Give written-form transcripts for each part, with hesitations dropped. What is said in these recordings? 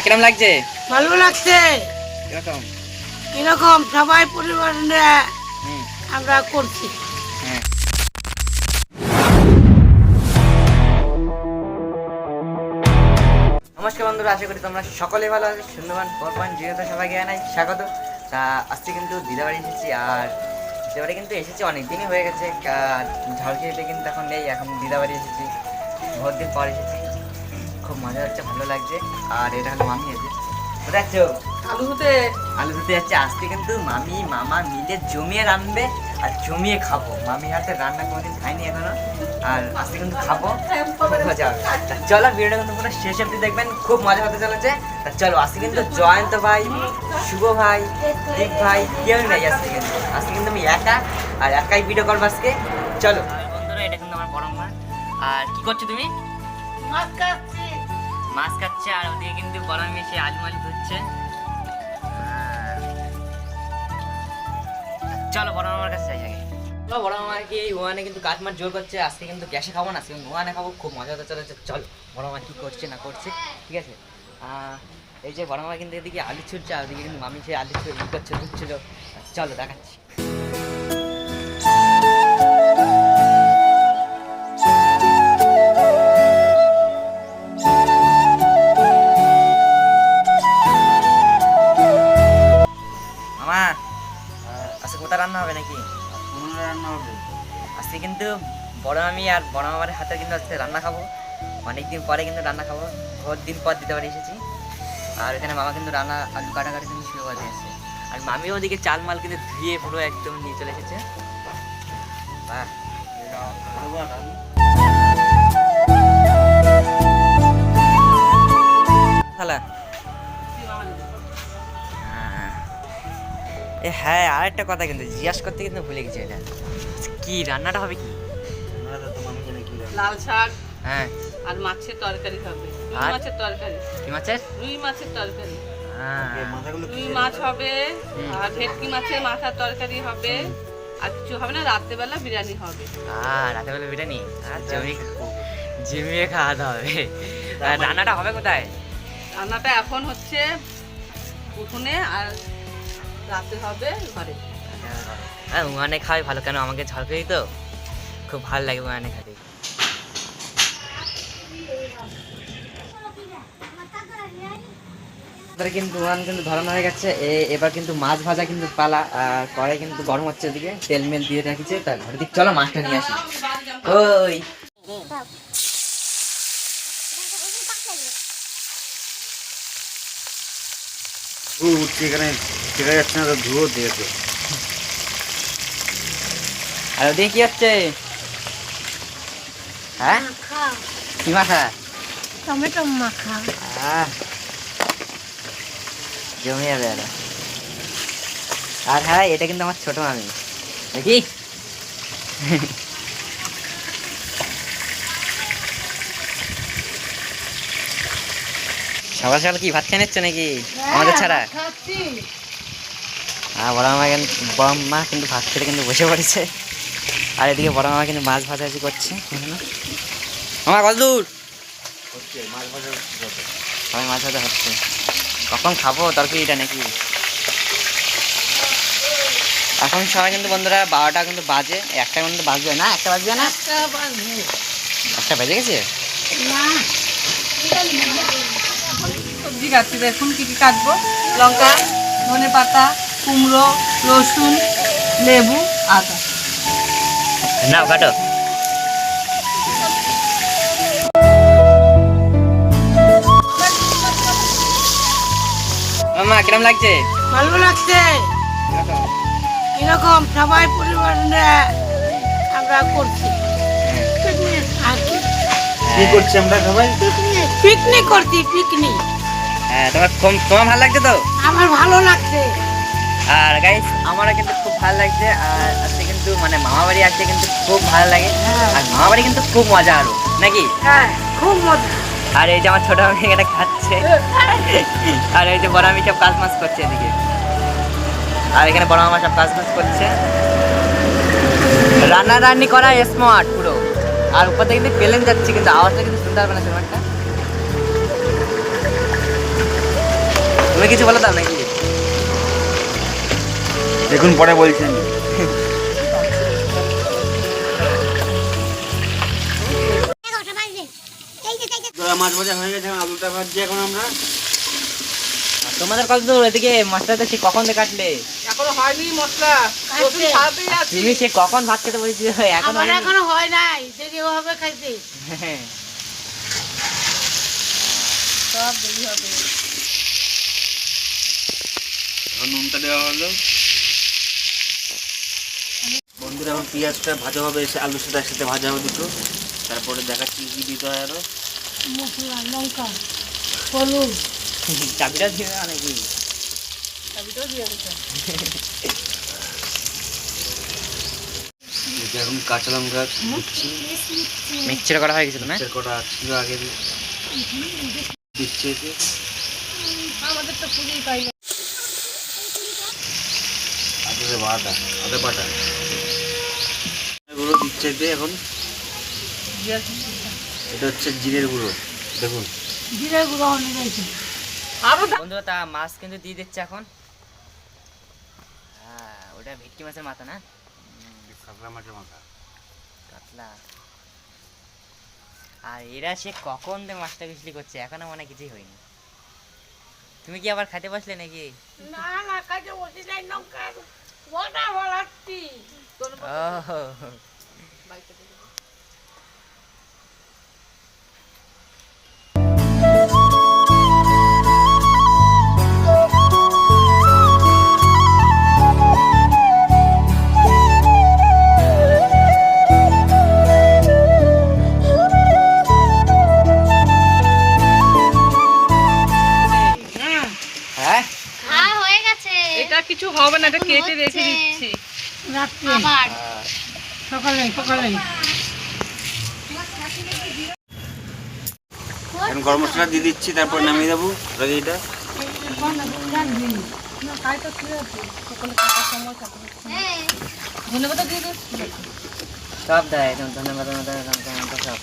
কিরম লাগছে? ভালো লাগছে। কিরকম? এরকম সবাই পরিবার নিয়ে আমরা করছি। হ্যাঁ। নমস্কার বন্ধুরা, আশা করি তোমরা সকলে ভালো আছো। সুন্দরবন 4.0 সবাইকে জানাই স্বাগত। তা আজকে কিন্তু দিদাবাড়ি এসেছি, আর দিদাবাড়ি কিন্তু এসেছি অনেক দিনই হয়ে গেছে। ঝড়খালিতে কিন্তু এখন নেই, এখন দিদাবাড়ি এসেছি, বহুত দিন পর এসেছি। খুব মজা হচ্ছে, ভালো লাগছে। আর এটা হলো মামি আছে। কোথায় আছো? আলু ধুতে যাচ্ছে। আজকে কিন্তু মামি মামা মিলে জমিয়ে রাঁধবে আর জমিয়ে খাবো। মামি হাতে রান্না কোনোদিন খাইনি এখনো, আর আজকে কিন্তু খাবো, খুব মজা হবে। তা চলো ভিডিওটা কিন্তু পুরো শেষ অবধি দেখবেন, খুব মজা হতে চলেছে। তা চলো, আজকে কিন্তু জয়ন্ত ভাই, শুভ ভাই, দীপ ভাই কেউ নেই আজকে কিন্তু আমি একা, আর একাই ভিডিও করবো আজকে। চলো বন্ধুরা, এটা কিন্তু আমার বড় মা। আর কি করছো তুমি? মাছ কাটছি। মাছ কাটছে, আর ওদিকে কিন্তু বড় মেয়ে সে আলু মালু ধুচ্ছে। চলো বড় মামার কাছে যাই আগে। বড় মামাকে এই ওয়ানে কিন্তু কাঠ মাছ জোর করছে। আজকে কিন্তু গ্যাসে খাবো না, আজকে ওয়ানে খাবো, খুব মজা হতে চলেছে। চলো বড় মামা কি করছে না করছে, ঠিক আছে। এই যে বড় মামা কিন্তু এদিকে আলু ছুটছে, আর ওদিকে কিন্তু মামি সে আলু করছে, ধুচ্ছিল। চলো দেখাচ্ছি। মামা আজকে কোথায় রান্না হবে নাকি? রান্না হবে আজকে কিন্তু বড় মামি আর বড় মামার হাতে কিন্তু আজকে রান্না খাবো। অনেকদিন পরে কিন্তু রান্না খাবো, বহুত দিন পর দিতে পারি এসেছি। আর এখানে মামা কিন্তু রান্না আলু কাটাকাটি কিন্তু শুরু করে দিয়েছে, আর মামিও ওদিকে চাল মাল কিন্তু ধুয়ে পুরো একদম নিয়ে চলে এসেছে। বাহ, হ্যাঁ, আর একটা কথা কিন্তু জিজ্ঞাসা করতে কিন্তু ভুলে গেছি, এটা কি রান্নাটা হবে? কি লাল শাক, হ্যাঁ, আর মাছের তরকারি হবে। রুই আর? মাছের তরকারি। কি মাছের? রুই মাছের তরকারি। হ্যাঁ, রুই মাছ হবে, আর ভেটকি মাছের মাথার তরকারি হবে, আর কিছু হবে না। রাত্রেবেলা বিরিয়ানি হবে। রাতের বেলা বিরিয়ানি আর জমিয়ে খাওয়া দাওয়া হবে। আর রান্নাটা হবে কোথায়? রান্নাটা এখন হচ্ছে উঠোনে, আর রাতে হবে ঘরে। হ্যাঁ, ওখানে খাওয়াই ভালো, কেন আমাকে ঝড়খালি তো খুব ভালো লাগে ওখানে খাতে। কিন্তু ওখান কিন্তু ধরানো হয়ে গেছে। এবার কিন্তু মাছ ভাজা কিন্তু পালা। আর কড়াই কিন্তু গরম হচ্ছে, ওদিকে তেল মেল দিয়ে রেখেছে। তার ঘরের দিকে চলো মাছটা নিয়ে আসি। ওই উঠছে এখানে, দেখা যাচ্ছে না, ধুয়ো দিয়েছে। আর ওদিকে কি হচ্ছে? হ্যাঁ, কি মাখা? টমেটো মাখা। জমে যাবে আর। আর হ্যাঁ, এটা কিন্তু আমার ছোট মামি, দেখি। সকাল সকাল কি ভাত খেয়ে নিচ্ছ নাকি আমাদের ছাড়া? হ্যাঁ, বড় মা কিন্তু ভাত খেতে কিন্তু বসে পড়েছে। আর এদিকে বড় মামা কিন্তু মাছ ভাজাভাজি করছে। মামা কত দূর? সবাই মাছ ভাজা হচ্ছে। কখন খাবো তরকারিটা নাকি? এখন সবাই কিন্তু বন্ধুরা 12টা কিন্তু বাজে, একটা কিন্তু বাজবে না, একটা বাজবে না, একটা বেজে গেছে। সবজি কাটছি, দেখুন কি কি কাটবো। লঙ্কা, ধনে পাতা, কুমড়ো, রসুন, লেবু, আদা। নাও কাটো। মামা কিরম লাগছে? ভালো লাগছে। এরকম সবাই পরিবার নিয়ে আমরা করছি। আর কি? কি করছি আমরা সবাই? পিকনিক করছি, পিকনিক। হ্যাঁ, তোমার ভালো লাগছে তো? আমার ভালো লাগছে। আর গাইস, আমারও কিন্তু খুব ভালো লাগছে। আর আজকে কিন্তু মানে মামা বাড়ি আসছে কিন্তু খুব ভালো লাগে। আর মামা বাড়ি কিন্তু খুব মজা আরো নাকি? হ্যাঁ, খুব মজা। আর এই যে আমার ছোট মামি এটা খাচ্ছে, আর এই যে বড় মামি সব কাজ মাছ করছে এদিকে। আর এখানে বড় মামা সব কাজ মাছ করছে। রান্নারান্নি করা স্মার্ট পুরো। আর উপর থেকে কিন্তু প্লেন যাচ্ছে, কিন্তু আওয়াজটা কিন্তু শুনতে পারবে না তেমন একটা। তুমি কিছু বলে দাও নাকি? দেখুন পরে বলছেন। মাছ ভাজা হয়ে গেছে, আলুটা ভাজছি এখন আমরা। আর তোমাদের কত দূর এদিকে মশলা তো সে কখন দিয়ে কাটলে? এখনো হয়নি মশলা, রসুন ছাড়াতেই আছি। তুমি সে কখন ভাত খেতে বলেছি এখন আমার এখনো হয় নাই, দেরি হবে খাইতে। সব দেরি হবে। এখন নুনটা দেওয়া হলো। বন্ধুরা এখন পেঁয়াজটা ভাজা হবে, আলুর সাথে একসাথে ভাজা হবে দুটো। তারপরে দেখাচ্ছি কি দিতে হয় আরো। মশলা, লঙ্কা, হলুদ। চাবিটা দিয়ে না নাকি? চাবিটাও দিয়ে দিতে। এখন কাঁচা লঙ্কা দিচ্ছি। মিক্সচার করা হয়ে গেছিল না? মিক্সচার করা ছিল আগে দিচ্ছি এতে। আমাদের তো পুজোই পাই না। আদা বাটা গুঁড়ো দিচ্ছে এতে এখন। এটা হচ্ছে জিরের গুঁড়ো, দেখুন। জিরে গুঁড়ো হয়ে গেছে। আরো বন্ধুরা তা মাছ কিন্তু দিয়ে দিচ্ছে এখন। হ্যাঁ ওটা ভেটকি মাছের মাথা না? কাতলা মাছের মাথা। কাতলা। আর এরা সে কখন থেকে মাছটা বিসলি করছে, এখনো মনে হয় কিছুই হয়নি। তুমি কি আবার খাইতে বসলে নাকি? না না, কাজে বসে যাই লঙ্কা। ওটা বলাচ্ছি। ও হ্যাঁ হ্যাঁ হয়ে গেছে। এটা কিছু হবে না, এটা এখন কেটে রেখে হচ্ছে। দিচ্ছি। রাত্রে আবার সকালে সকালে এখন গরম মশলা দিয়ে দিচ্ছি, তারপর নামিয়ে দেবো এইটা। হ্যাঁ ধন্যবাদ দিয়ে দিচ্ছি। সব দেয় ধন্যবাদ ধন্যবাদ সব।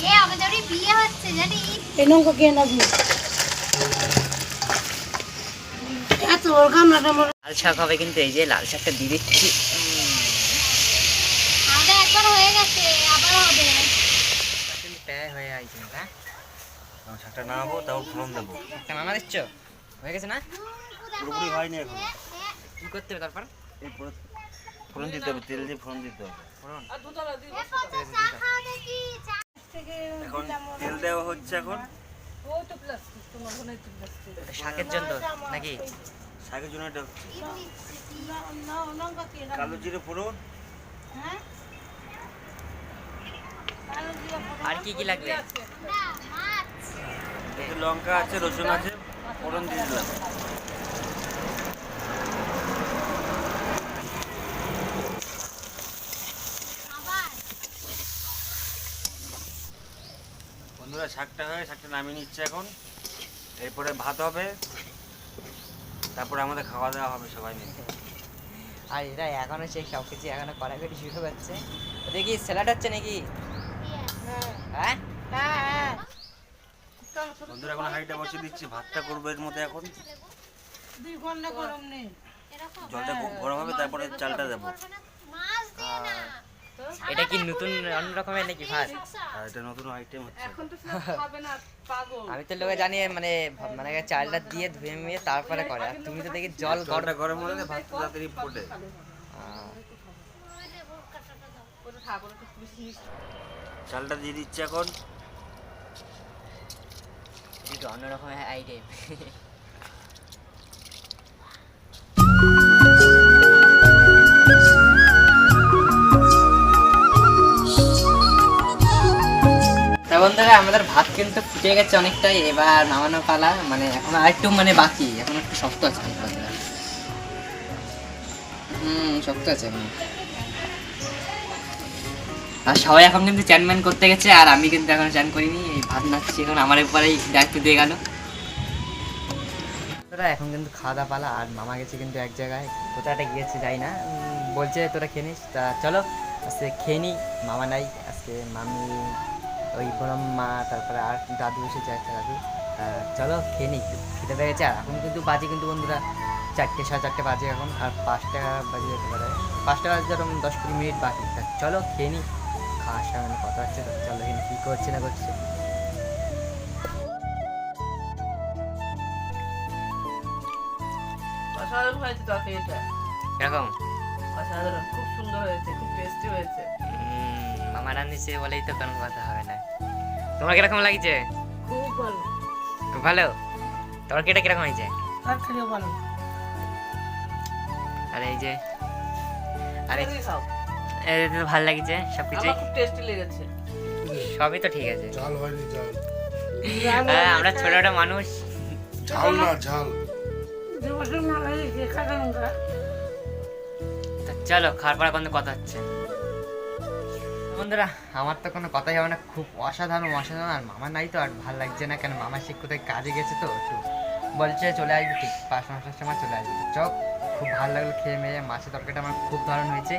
এ আমাদের ওই বিয়ে হচ্ছে জানিস? এই লঙ্কা কে না দিয়ে এত ওর গামলাটা মনে লাল শাক হবে কিন্তু, এই যে লাল শাকটা দিয়ে দিচ্ছি। আমাদের একবার হয়ে গেছে, আবার হবে। কিন্তু প্রায় হয়ে আইছে না? শাকটা নামাবো, তারপর ফোড়ন দেবো। একটা মামা দিচ্ছ? হয়ে গেছে না? পুরোপুরি হয়নি এখন। কি করতে হবে তারপর? এরপরে ফোড়ন দিতে হবে, তেল দিয়ে ফোড়ন দিতে হবে। ফোড়ন? আর দুতলা দিই। চা খাও দেখি, চা। এখন তেল দেওয়া হচ্ছে এখন। ও তো প্লাস্টিক, তোমার মনে হয় প্লাস্টিক। শাকের জন্য নাকি? শাকের জন্য এটা হচ্ছে লঙ্কা কে না কালো জিরে ফোড়ন। হ্যাঁ আর কি কি লাগবে? না, মাছ। এতে লঙ্কা আছে, রসুন আছে, ফোড়ন দিয়ে দিলাম। আবার বন্ধুরা শাকটা নামিয়ে নিচ্ছে এখন। এরপরে ভাত হবে, তারপরে আমাদের খাওয়া দাওয়া হবে সবাই মিলে। আর এরা এখনো সেই সব কিছু এখনো কড়াকড়ি শুরু করছে। ওদের কি স্যালাড হচ্ছে নাকি? হ্যাঁ হ্যাঁ বন্ধুরা এখন হাঁড়িটা বসিয়ে দিচ্ছি, ভাতটা করবো এর মধ্যে এখন। 2 ঘন্টা গরম নেই। এরকম জলটা খুব গরম হবে, তারপরে চালটা দেবো। করবে না, মাছ দিয়ে না। এটা কি নতুন অন্য রকমের নাকি ভাত? আর এটা নতুন আইটেম হচ্ছে। এখন তো সব খাবে না, পাগল। আমি তো লোকে জানি মানে মানে চালটা দিয়ে ধুয়ে মুয়ে তারপরে করে, আর তুমি তো দেখি জল গরম। জলটা গরম হলে ভাত তাড়াতাড়ি ফোটে। ওটা খাবো না, একটু মিষ্টি মিষ্টি। চালটা দিয়ে দিচ্ছে এখন। একটু অন্য রকমের আইটেম। তা বন্ধুরা আমাদের ভাত কিন্তু ফুটে গেছে অনেকটাই, এবার নামানো পালা। মানে এখন আরেকটু মানে বাকি, এখন একটু শক্ত আছে বন্ধুরা। শক্ত আছে এখন। আর সবাই এখন কিন্তু চ্যান ম্যান করতে গেছে, আর আমি কিন্তু এখন চ্যান করিনি। এই ভাত নাচ্ছি এখন, আমার উপরেই দায়িত্ব দিয়ে গেল। তোরা এখন কিন্তু খাওয়া দাওয়া পালা, আর মামা গেছে কিন্তু এক জায়গায়, কোথাটা গিয়েছে যাই না। বলছে তোরা খেয়ে নিস, তা চলো আজকে খেয়ে নিই। মামা নাই আজকে, মামি ওই বড় মা, তারপরে আর দাদু এসেছে একটা দাদু। চলো খেয়ে নিই, খিদে পেয়ে গেছে। আর এখন কিন্তু বাজে কিন্তু বন্ধুরা 4টে 4:30 বাজে এখন, আর 5টা বাজে যেতে পারে, 5টা বাজে যেরকম 10-20 মিনিট বাকি। তা চলো খেয়ে নিই, খাওয়ার সামনে কথা হচ্ছে। তো চলো এখানে কী করছে না করছে। অসাধারণ হয়েছে তরকারিটা, এরকম অসাধারণ, খুব সুন্দর হয়েছে, খুব টেস্টি হয়েছে। মামা রান্নিছে বলেই তো কোনো কথা হবে না। তোমার কিরকম লাগছে? খুব ভালো, খুব ভালো। তরকারিটা কিরকম হয়েছে? তরকারিও ভালো। আর এই যে আরে তুমি খাও, এই তো ভালো লাগছে সব কিছু, আমার খুব টেস্টি লেগেছে। সবই তো ঠিক আছে। ঝাল হয়নি, ঝাল হ্যাঁ, আমরা ছোট ছোট মানুষ। ঝাল না ঝাল। তা চলো খাওয়ার পর এখন কথা হচ্ছে। বন্ধুরা আমার তো কোনো কথাই হবে না, খুব অসাধারণ অসাধারণ। আর মামা নাই তো আর ভালো লাগছে না, কেন মামা সে কোথায় কাজে গেছে তো একটু বলছে চলে আসবি ঠিক 5-5টার সময় চলে আসবি। তো চক খুব ভালো লাগলো খেয়ে মেয়ে। মাছের তরকারিটা আমার খুব দারুণ হয়েছে,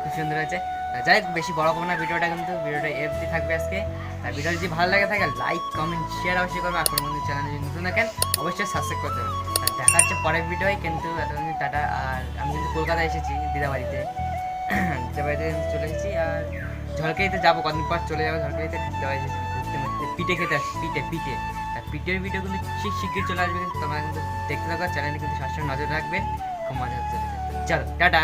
খুব সুন্দর হয়েছে। যাই হোক বেশি বড় করবো না ভিডিওটা, কিন্তু ভিডিওটা এফডি থাকবে আজকে। আর ভিডিও যদি ভালো লাগে থাকে লাইক কমেন্ট শেয়ার অবশ্যই করবে। আপনার বন্ধু চ্যানেলে যদি নতুন থাকেন অবশ্যই সাবস্ক্রাইব করতে হবে। আর দেখা হচ্ছে পরের ভিডিওয়, কিন্তু এতদিন টাটা। আর আমি কিন্তু কলকাতা এসেছি দিদাবাড়িতে, দিদাবাড়িতে চলে এসেছি। আর ঝড়খালিতে যাবো কদিন পর, চলে যাবো ঝড়খালিতে। দিদাবাড়িতে ঘুরতে ঘুরতে পিঠে খেতে আসছি, পিঠে। আর পিঠের ভিডিও কিন্তু ঠিক শিগগির চলে আসবে, কিন্তু তোমরা কিন্তু দেখতে থাকো চ্যানেলে, কিন্তু সবসময় নজর রাখবেন, খুব মজা হচ্ছে। চলো টাটা।